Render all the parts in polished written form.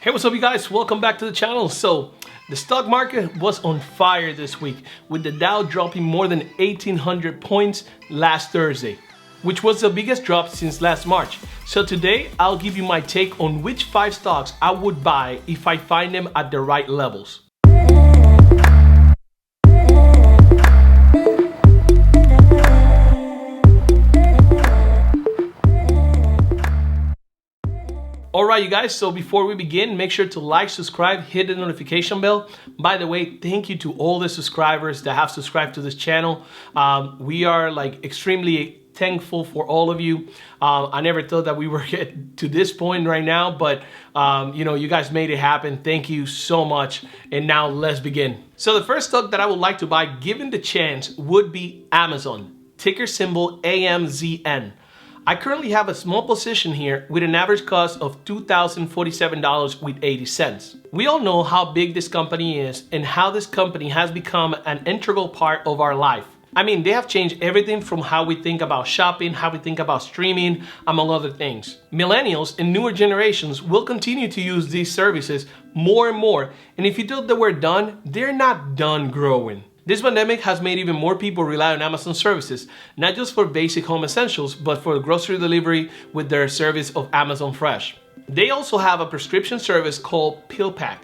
Hey, what's up you guys? Welcome back to the channel. So the stock market was on fire this week with the Dow dropping more than 1,800 points last Thursday, which was the biggest drop since last March. So today I'll give you my take on which 5 stocks I would buy if I find them at the right levels. Alright you guys, so before we begin, make sure to like, subscribe, hit the notification bell. By the way, thank you to all the subscribers that have subscribed to this channel. We are extremely thankful for all of you. I never thought that we were get to this point right now, but you guys made it happen. Thank you so much. And now let's begin. So the first stock that I would like to buy, given the chance, would be Amazon, ticker symbol AMZN. I currently have a small position here with an average cost of $2,047.80. We all know how big this company is and how this company has become an integral part of our life. I mean, they have changed everything from how we think about shopping, how we think about streaming, among other things. Millennials and newer generations will continue to use these services more and more, and if you thought they were done, they're not done growing. This pandemic has made even more people rely on Amazon services, not just for basic home essentials, but for grocery delivery with their service of Amazon Fresh. They also have a prescription service called PillPack.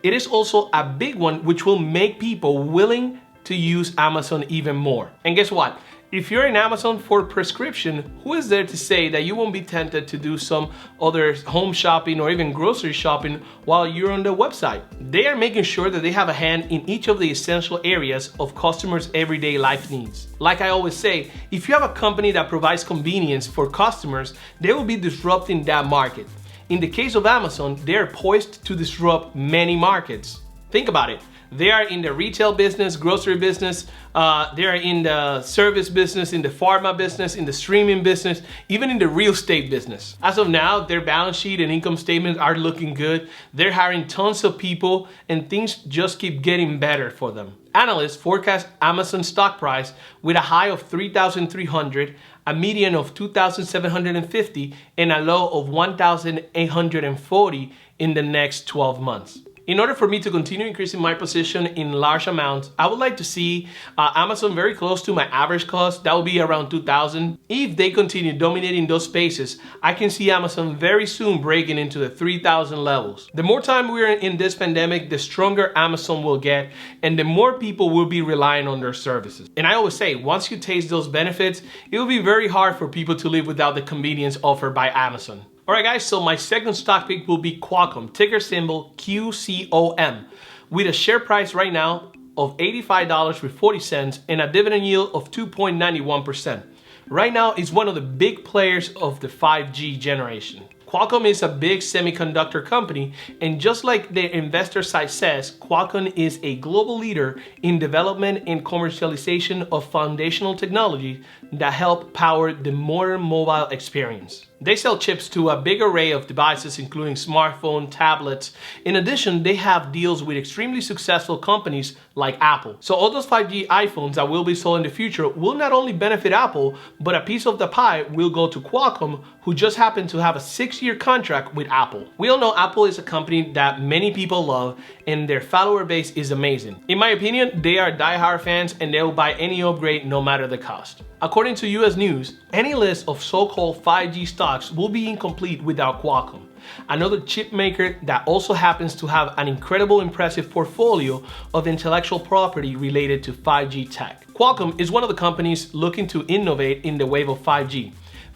It is also a big one which will make people willing to use Amazon even more. And guess what? If you're in Amazon for prescription, who is there to say that you won't be tempted to do some other home shopping or even grocery shopping while you're on the website? They are making sure that they have a hand in each of the essential areas of customers' everyday life needs. Like I always say, if you have a company that provides convenience for customers, they will be disrupting that market. In the case of Amazon, they are poised to disrupt many markets. Think about it. They are in the retail business, grocery business, they are in the service business, in the pharma business, in the streaming business, even in the real estate business. As of now, their balance sheet and income statements are looking good. They're hiring tons of people and things just keep getting better for them. Analysts forecast Amazon stock price with a high of 3,300, a median of 2,750, and a low of 1,840 in the next 12 months. In order for me to continue increasing my position in large amounts, I would like to see Amazon very close to my average cost. That would be around 2,000. If they continue dominating those spaces, I can see Amazon very soon breaking into the 3,000 levels. The more time we're in this pandemic, the stronger Amazon will get and the more people will be relying on their services. And I always say, once you taste those benefits, it will be very hard for people to live without the convenience offered by Amazon. Alright guys, so my second stock pick will be Qualcomm, ticker symbol QCOM, with a share price right now of $85.40 and a dividend yield of 2.91%. Right now, it's one of the big players of the 5G generation. Qualcomm is a big semiconductor company, and just like their investor site says, Qualcomm is a global leader in development and commercialization of foundational technology that help power the modern mobile experience. They sell chips to a big array of devices, including smartphones, tablets. In addition, they have deals with extremely successful companies like Apple. So all those 5G iPhones that will be sold in the future will not only benefit Apple, but a piece of the pie will go to Qualcomm, who just happen to have a 6-year contract with Apple. We all know Apple is a company that many people love, and their follower base is amazing. In my opinion, they are die-hard fans and they will buy any upgrade no matter the cost. According to US News, any list of so-called 5G stocks will be incomplete without Qualcomm, another chip maker that also happens to have an incredible impressive portfolio of intellectual property related to 5G tech. Qualcomm is one of the companies looking to innovate in the wave of 5G.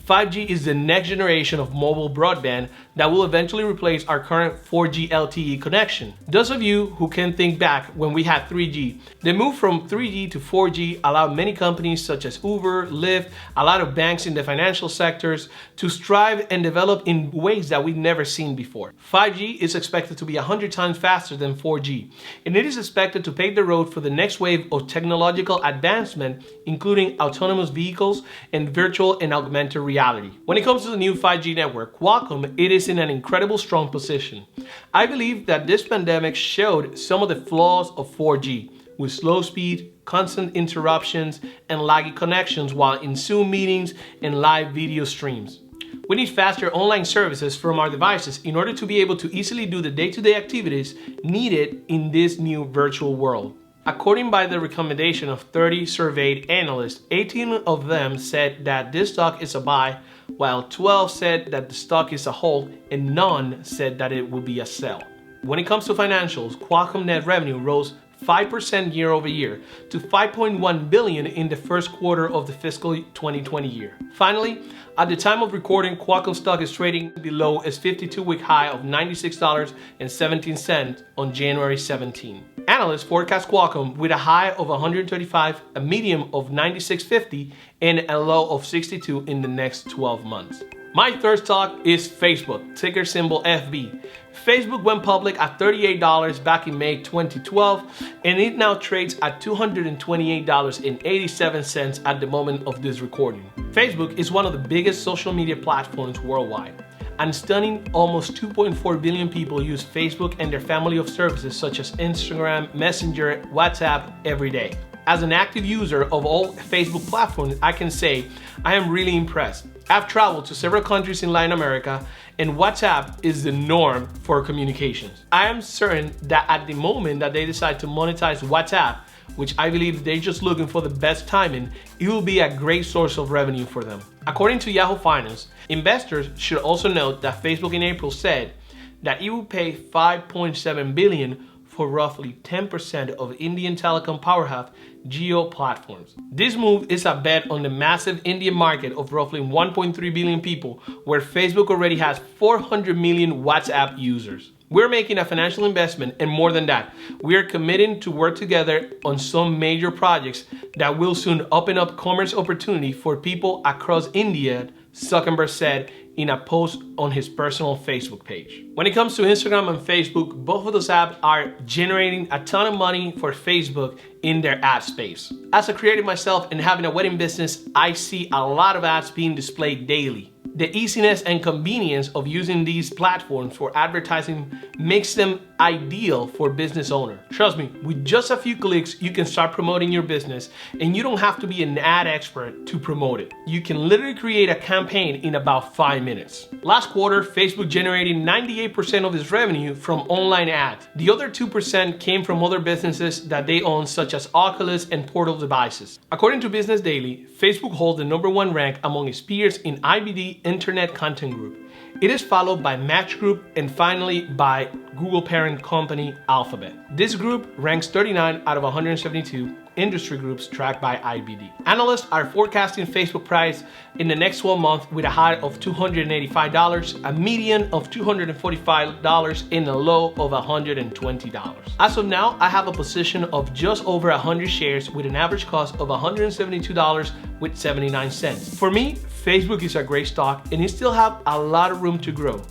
5G is the next generation of mobile broadband that will eventually replace our current 4G LTE connection. Those of you who can think back when we had 3G, the move from 3G to 4G allowed many companies such as Uber, Lyft, a lot of banks in the financial sectors to strive and develop in ways that we've never seen before. 5G is expected to be 100 times faster than 4G, and it is expected to pave the road for the next wave of technological advancement, including autonomous vehicles and virtual and augmented reality. When it comes to the new 5G network, Qualcomm, it is in an incredible strong position. I believe that this pandemic showed some of the flaws of 4G, with slow speed, constant interruptions, and laggy connections while in Zoom meetings and live video streams. We need faster online services from our devices in order to be able to easily do the day-to-day activities needed in this new virtual world. According by the recommendation of 30 surveyed analysts, 18 of them said that this stock is a buy, while 12 said that the stock is a hold, and none said that it will be a sell. When it comes to financials, Qualcomm net revenue rose 5% year over year to $5.1 billion in the first quarter of the fiscal 2020 year. Finally, at the time of recording, Qualcomm stock is trading below its 52-week high of $96.17 on January 17. Analysts forecast Qualcomm with a high of 135, a medium of 96.50, and a low of 62 in the next 12 months. My third stock is Facebook, ticker symbol FB. Facebook went public at $38 back in May 2012, and it now trades at $228.87 at the moment of this recording. Facebook is one of the biggest social media platforms worldwide, and stunning almost 2.4 billion people use Facebook and their family of services such as Instagram, Messenger, WhatsApp every day. As an active user of all Facebook platforms, I can say I am really impressed. I've traveled to several countries in Latin America, and WhatsApp is the norm for communications. I am certain that at the moment that they decide to monetize WhatsApp, which I believe they're just looking for the best timing, it will be a great source of revenue for them. According to Yahoo Finance, investors should also note that Facebook in April said that it will pay $5.7 billion for roughly 10% of Indian telecom powerhouse Jio platforms. This move is a bet on the massive Indian market of roughly 1.3 billion people, where Facebook already has 400 million WhatsApp users. We're making a financial investment, and more than that, we are committing to work together on some major projects that will soon open up commerce opportunity for people across India, Zuckerberg said in a post on his personal Facebook page. When it comes to Instagram and Facebook, both of those apps are generating a ton of money for Facebook in their ad space. As a creative myself and having a wedding business, I see a lot of ads being displayed daily. The easiness and convenience of using these platforms for advertising makes them ideal for business owners. Trust me, with just a few clicks, you can start promoting your business, and you don't have to be an ad expert to promote it. You can literally create a campaign in about 5 minutes. Last quarter, Facebook generated 98% of its revenue from online ads. The other 2% came from other businesses that they own, such as Oculus and Portal devices. According to Business Daily, Facebook holds the #1 rank among its peers in IBD Internet Content Group. It is followed by Match Group and finally by Google parent company Alphabet. This group ranks 39 out of 172 industry groups tracked by IBD. Analysts are forecasting Facebook price in the next 12 months with a high of $285, a median of $245, and a low of $120. As of now, I have a position of just over 100 shares with an average cost of $172.79. For me, Facebook is a great stock, and it still have a lot of room to grow.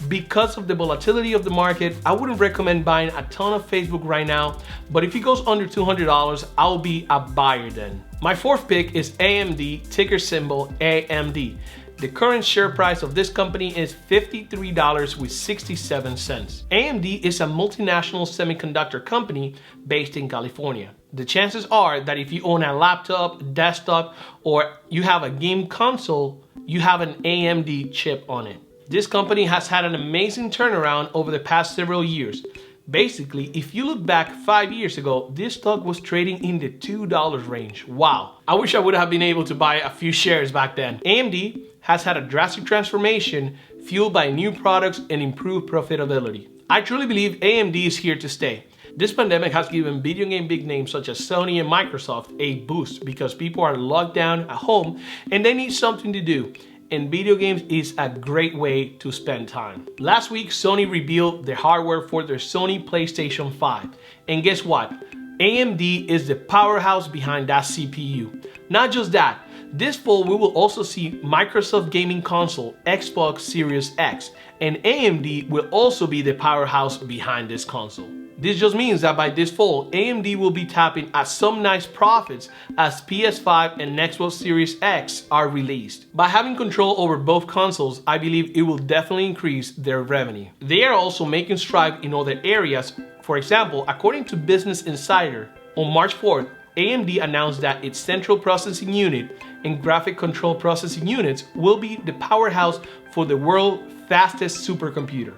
Because of the volatility of the market, I wouldn't recommend buying a ton of Facebook right now, but if it goes under $200, I'll be a buyer then. My fourth pick is AMD, ticker symbol AMD. The current share price of this company is $53.67. AMD is a multinational semiconductor company based in California. The chances are that if you own a laptop, desktop, or you have a game console, you have an AMD chip on it. This company has had an amazing turnaround over the past several years. Basically, if you look back 5 years ago, this stock was trading in the $2 range. Wow. I wish I would have been able to buy a few shares back then. AMD has had a drastic transformation fueled by new products and improved profitability. I truly believe AMD is here to stay. This pandemic has given video game big names such as Sony and Microsoft a boost because people are locked down at home and they need something to do. And video games is a great way to spend time. Last week, Sony revealed the hardware for their Sony PlayStation 5. And guess what? AMD is the powerhouse behind that CPU. Not just that, this fall we will also see Microsoft gaming console, Xbox Series X, and AMD will also be the powerhouse behind this console. This just means that by this fall, AMD will be tapping at some nice profits as PS5 and Xbox Series X are released. By having control over both consoles, I believe it will definitely increase their revenue. They are also making strides in other areas. For example, according to Business Insider, on March 4th, AMD announced that its central processing unit and graphic control processing units will be the powerhouse for the world's fastest supercomputer.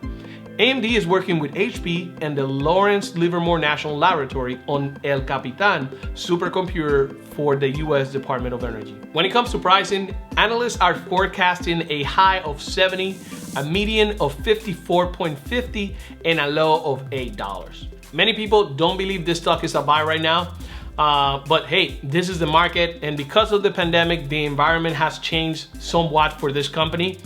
AMD is working with HP and the Lawrence Livermore National Laboratory on El Capitan supercomputer for the US Department of Energy. When it comes to pricing, analysts are forecasting a high of 70, a median of 54.50, and a low of $8. Many people don't believe this stock is a buy right now, but hey, this is the market, and because of the pandemic, the environment has changed somewhat for this company.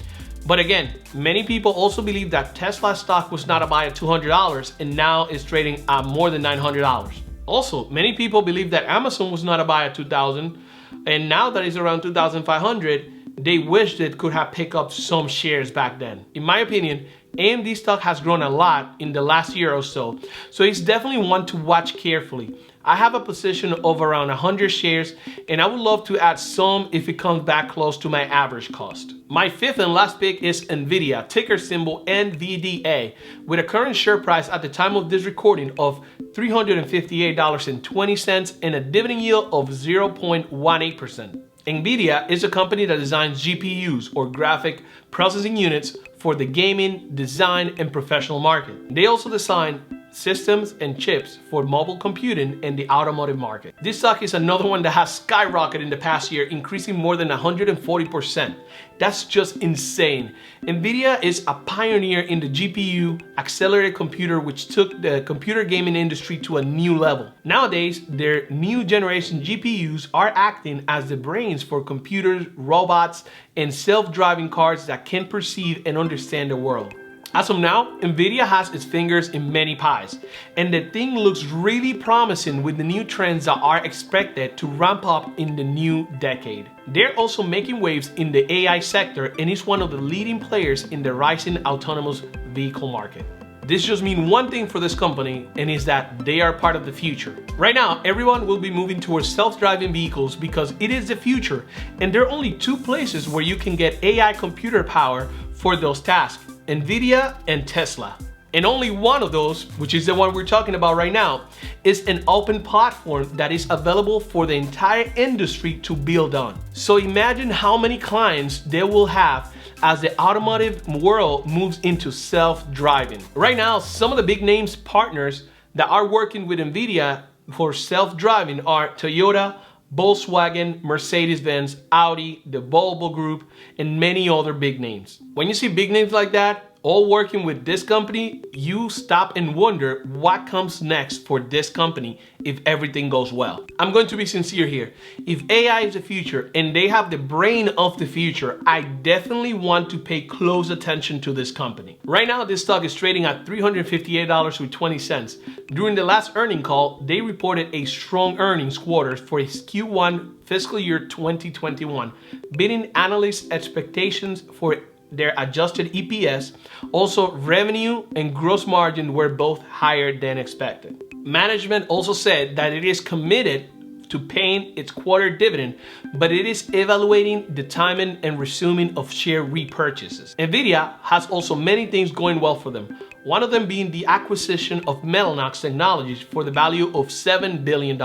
But again, many people also believe that Tesla stock was not a buy at $200 and now is trading at more than $900. Also, many people believe that Amazon was not a buy at $2,000 and now that it's around $2,500, they wish it could have picked up some shares back then. In my opinion, AMD stock has grown a lot in the last year or so it's definitely one to watch carefully. I have a position of around 100 shares and I would love to add some if it comes back close to my average cost. My fifth and last pick is Nvidia, ticker symbol NVDA, with a current share price at the time of this recording of $358.20 and a dividend yield of 0.18%. Nvidia is a company that designs GPUs or graphic processing units for the gaming, design, and professional market. They also design systems and chips for mobile computing and the automotive market. This stock is another one that has skyrocketed in the past year, increasing more than 140%. That's just insane. Nvidia is a pioneer in the GPU accelerated computer, which took the computer gaming industry to a new level. Nowadays, their new generation GPUs are acting as the brains for computers, robots, and self-driving cars that can perceive and understand the world. As of now, Nvidia has its fingers in many pies, and the thing looks really promising with the new trends that are expected to ramp up in the new decade. They're also making waves in the AI sector and is one of the leading players in the rising autonomous vehicle market. This just means one thing for this company, and is that they are part of the future. Right now, everyone will be moving towards self-driving vehicles because it is the future, and there are only two places where you can get AI computer power for those tasks: Nvidia and Tesla. And only one of those, which is the one we're talking about right now, is an open platform that is available for the entire industry to build on. So imagine how many clients they will have as the automotive world moves into self-driving. Right now, some of the big names partners that are working with Nvidia for self-driving are Toyota, Volkswagen, Mercedes-Benz, Audi, the Volvo Group, and many other big names. When you see big names like that, all working with this company, you stop and wonder what comes next for this company if everything goes well. I'm going to be sincere here. If AI is the future and they have the brain of the future, I definitely want to pay close attention to this company. Right now, this stock is trading at $358.20. During the last earning call, they reported a strong earnings quarter for its Q1 fiscal year 2021, beating analysts' expectations for their adjusted EPS. Also, revenue and gross margin were both higher than expected. Management also said that it is committed to paying its quarter dividend, but it is evaluating the timing and resuming of share repurchases. Nvidia has also many things going well for them, one of them being the acquisition of Mellanox Technologies for the value of $7 billion.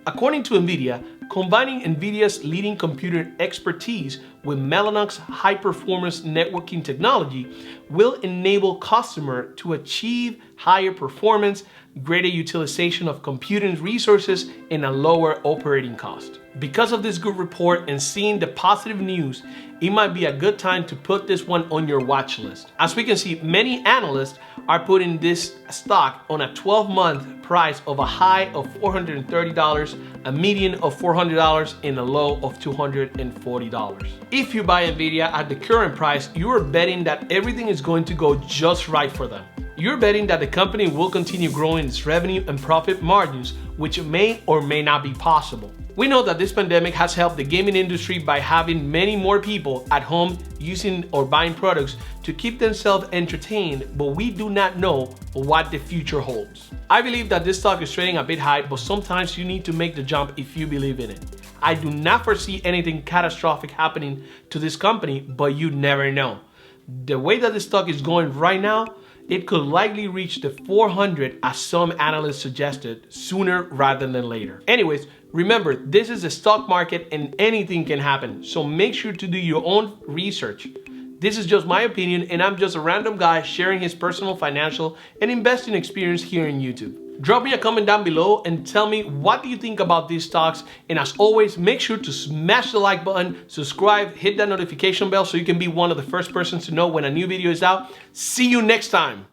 According to Nvidia, combining Nvidia's leading computer expertise with Mellanox high-performance networking technology will enable customers to achieve higher performance, greater utilization of computing resources, and a lower operating cost. Because of this good report and seeing the positive news, it might be a good time to put this one on your watch list. As we can see, many analysts are putting this stock on a 12-month price of a high of $430, a median of $400, and a low of $240. If you buy Nvidia at the current price, you are betting that everything is going to go just right for them. You're betting that the company will continue growing its revenue and profit margins, which may or may not be possible. We know that this pandemic has helped the gaming industry by having many more people at home using or buying products to keep themselves entertained, but we do not know what the future holds. I believe that this stock is trading a bit high, but sometimes you need to make the jump if you believe in it. I do not foresee anything catastrophic happening to this company, but you never know. The way that the stock is going right now, it could likely reach the 400 as some analysts suggested sooner rather than later. Anyways, Remember, this is a stock market and anything can happen, so make sure to do your own research. This is just my opinion, and I'm just a random guy sharing his personal financial and investing experience here on YouTube. Drop me a comment down below and tell me what do you think about these stocks, and as always, make sure to smash the like button, subscribe, hit that notification bell so you can be one of the first persons to know when a new video is out. See you next time.